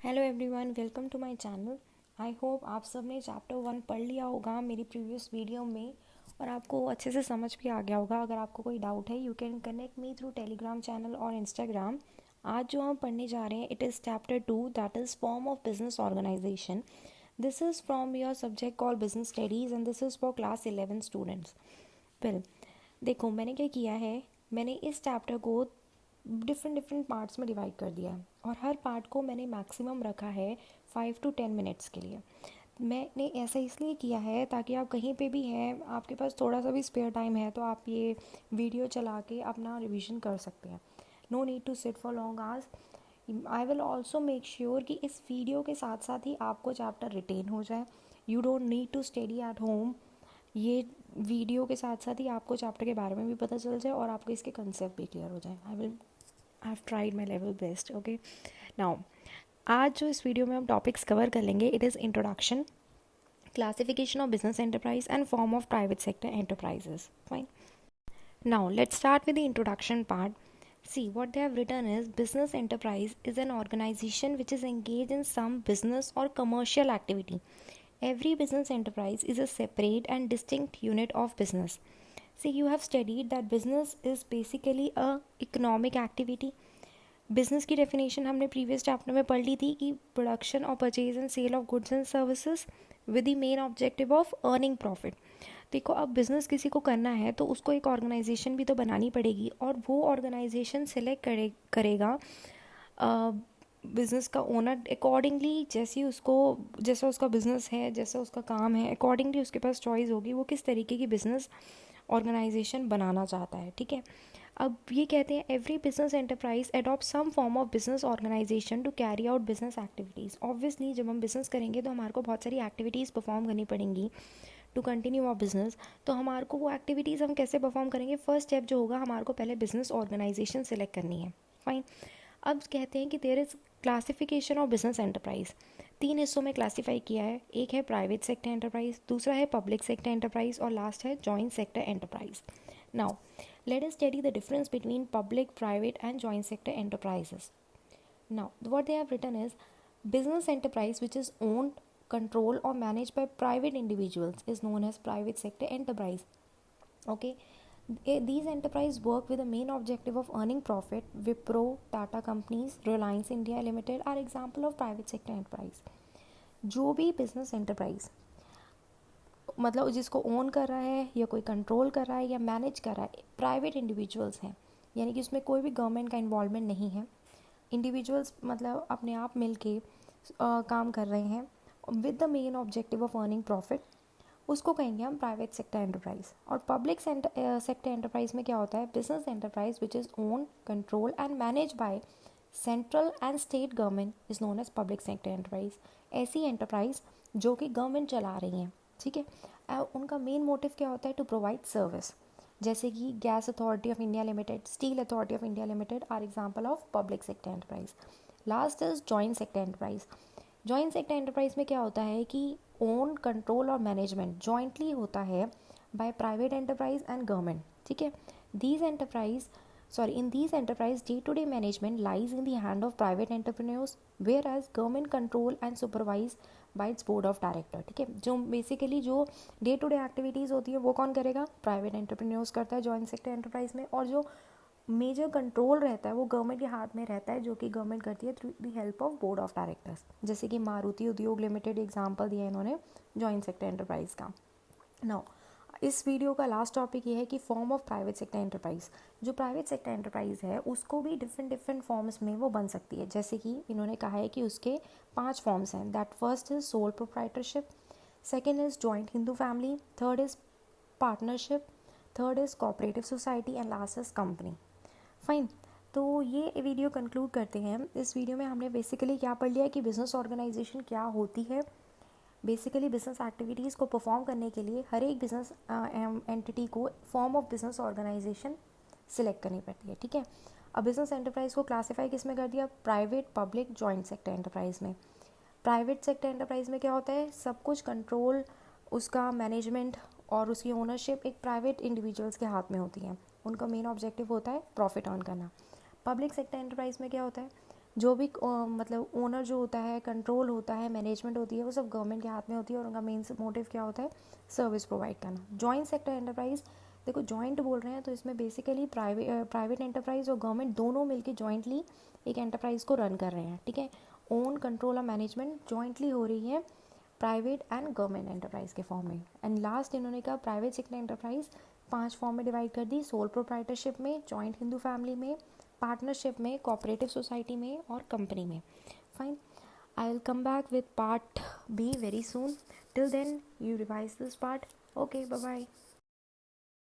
Hello everyone, welcome to my channel. I hope आप सब ने चैप्टर 1 पढ़ लिया होगा मेरी प्रीवियस वीडियो में और आपको अच्छे से समझ भी आ गया होगा। अगर आपको कोई डाउट है you can connect me through Telegram channel और इंस्टाग्राम। आज जो हम पढ़ने जा रहे हैं it is chapter 2, that is form of business organisation. This is from your subject call business studies and this is for class 11 students. Well, देखो मैंने क्या किया है, मैंने इस चैप्टर को डिफरेंट डिफरेंट पार्ट्स में डिवाइड कर दिया है और हर पार्ट को मैंने मैक्सिमम रखा है 5 to 10 मिनट्स के लिए। मैंने ऐसा इसलिए किया है ताकि आप कहीं पे भी हैं, आपके पास थोड़ा सा भी स्पेयर टाइम है तो आप ये वीडियो चला के अपना रिवीजन कर सकते हैं। No need to sit for long hours. I will also make sure कि इस वीडियो के साथ साथ ही आपको चैप्टर रिटेन हो जाए। You don't need to study at home. ये वीडियो के साथ साथ ही आपको चैप्टर के बारे में भी पता चल जाए और आपको इसके कंसेप्ट भी क्लियर हो जाए। I have tried my level best. Okay, now आज जो इस वीडियो में हम टॉपिक्स कवर कर लेंगे it is introduction, classification of business enterprise and form of private sector enterprises. Fine, now let's start with the introduction part. See, what they have written is business enterprise is an organization which is engaged in some business or commercial activity. Every business enterprise is a separate and distinct unit of business. See, you have studied that business is basically a economic activity. Business की definition हमने previous chapter में पढ़ ली थी कि production और purchase and sale of goods and services with the main objective of earning profit. देखो, अब बिज़नेस किसी को करना है तो उसको एक ऑर्गेनाइजेशन भी तो बनानी पड़ेगी और वो ऑर्गेनाइजेशन सेलेक्ट करेगा बिज़नेस का ओनर अकॉर्डिंगली। जैसा उसका बिज़नेस है, जैसा उसका काम है, अकॉर्डिंगली उसके पास चॉइस होगी वो किस तरीके की बिज़नेस ऑर्गेनाइजेशन बनाना चाहता है। ठीक है, अब ये कहते हैं every business enterprise adopt some form of business organisation to carry out business activities. Obviously जब हम बिज़नेस करेंगे तो हमारे को बहुत सारी एक्टिविटीज़ परफॉर्म करनी पड़ेंगी टू कंटिन्यू आवर बिजनेस। तो हमारे को वो एक्टिविटीज़ हम कैसे परफॉर्म करेंगे, फर्स्ट स्टेप जो होगा हमारे को पहले बिजनेस ऑर्गेनाइजेशन सेलेक्ट करनी है। फाइन, अब कहते हैं कि there is classification of business enterprise. 3 हिस्सों में क्लासीफाई किया है, एक है प्राइवेट सेक्टर एंटरप्राइज, दूसरा है पब्लिक सेक्टर एंटरप्राइज और लास्ट है joint sector enterprise. Now let us study the difference between public, private and joint sector enterprises. Now, what they have written is business enterprise which is owned, controlled or managed by private individuals is known as private sector enterprise. Okay, these enterprise work with the main objective of earning profit. Wipro, Tata companies, Reliance India Limited are example of private sector enterprise. जो भी business enterprise मतलब जिसको own कर रहा है या कोई control कर रहा है या मैनेज कर रहा है, प्राइवेट इंडिविजुअल्स हैं, यानी कि उसमें कोई भी गवर्नमेंट का इन्वॉल्वमेंट नहीं है। इंडिविजुअल्स मतलब अपने आप मिल के काम कर रहे हैं with the main objective of earning profit, उसको कहेंगे हम प्राइवेट सेक्टर एंटरप्राइज। और पब्लिक सेक्टर एंटरप्राइज में क्या होता है, business enterprise which is own, control and manage by central and state government is known as public sector enterprise. ऐसी enterprise जो कि गवर्नमेंट चला रही हैं। ठीक है, उनका मेन मोटिव क्या होता है, टू प्रोवाइड सर्विस। जैसे कि Gas Authority of India Limited, Steel Authority of India Limited are example of public sector enterprise. Last is joint sector enterprise. Joint sector enterprise में क्या होता है कि ओन, कंट्रोल और मैनेजमेंट जॉइंटली होता है by private enterprise and government. ठीक है, these enterprise in these enterprise day-to-day management lies in the hand of private entrepreneurs, whereas government control and supervise by its board of director। ठीक है, जो basically जो day to day activities होती है वो कौन करेगा, प्राइवेट एंटरप्रेन्योर्स करता है जॉइंट सेक्टर एंटरप्राइज में, और जो मेजर कंट्रोल रहता है वो गवर्नमेंट के हाथ में रहता है, जो कि गवर्नमेंट करती है through the help of board of directors. जैसे कि मारुति उद्योग लिमिटेड एग्जाम्पल दिया इन्होंने जॉइंट सेक्टर एंटरप्राइज का। नाउ इस वीडियो का लास्ट टॉपिक ये है कि form of private sector enterprise. जो प्राइवेट सेक्टर एंटरप्राइज है उसको भी डिफरेंट डिफरेंट फॉर्म्स में वो बन सकती है। जैसे कि इन्होंने कहा है कि उसके 5 फॉर्म्स हैं, that first is sole proprietorship, second is joint Hindu family, third is partnership, third is cooperative society and last is company. Fine, तो ये वीडियो कंक्लूड करते हैं। इस वीडियो में हमने बेसिकली क्या पढ़ लिया कि बिजनेस ऑर्गेनाइजेशन क्या होती है। बेसिकली बिजनेस एक्टिविटीज़ को परफॉर्म करने के लिए हर एक बिजनेस एंटिटी को form of business organisation select करनी पड़ती है। ठीक है, अब बिजनेस एंटरप्राइज को क्लासीफाई किस में कर दिया, private, public, joint sector enterprise में। प्राइवेट सेक्टर एंटरप्राइज में क्या होता है, सब कुछ कंट्रोल, उसका मैनेजमेंट और उसकी ओनरशिप एक प्राइवेट इंडिविजुअल्स के हाथ में होती है। उनका मेन ऑब्जेक्टिव होता है प्रॉफिट अर्न करना। पब्लिक सेक्टर एंटरप्राइज में क्या होता है, जो भी मतलब ओनर जो होता है, कंट्रोल होता है, मैनेजमेंट होती है, वो सब गवर्नमेंट के हाथ में होती है और उनका मेन मोटिव क्या होता है, सर्विस प्रोवाइड करना। जॉइंट सेक्टर एंटरप्राइज, देखो जॉइंट बोल रहे हैं तो इसमें बेसिकली प्राइवेट एंटरप्राइज और गवर्नमेंट दोनों मिलकर जॉइंटली एक एंटरप्राइज को रन कर रहे हैं, ठीक है। ओन, कंट्रोल और मैनेजमेंट जॉइंटली हो रही है प्राइवेट एंड गवर्नमेंट एंटरप्राइज के फॉर्म में। एंड लास्ट इन्होंने कहा प्राइवेट सेक्टर एंटरप्राइज 5 फॉर्म में डिवाइड कर दी, सोल प्रोप्राइटरशिप में, जॉइंट हिंदू फैमिली में, पार्टनरशिप में, कोऑपरेटिव सोसाइटी में और कंपनी में। Fine, I will come back with part B very soon. Till then you revise this part. Okay, bye bye.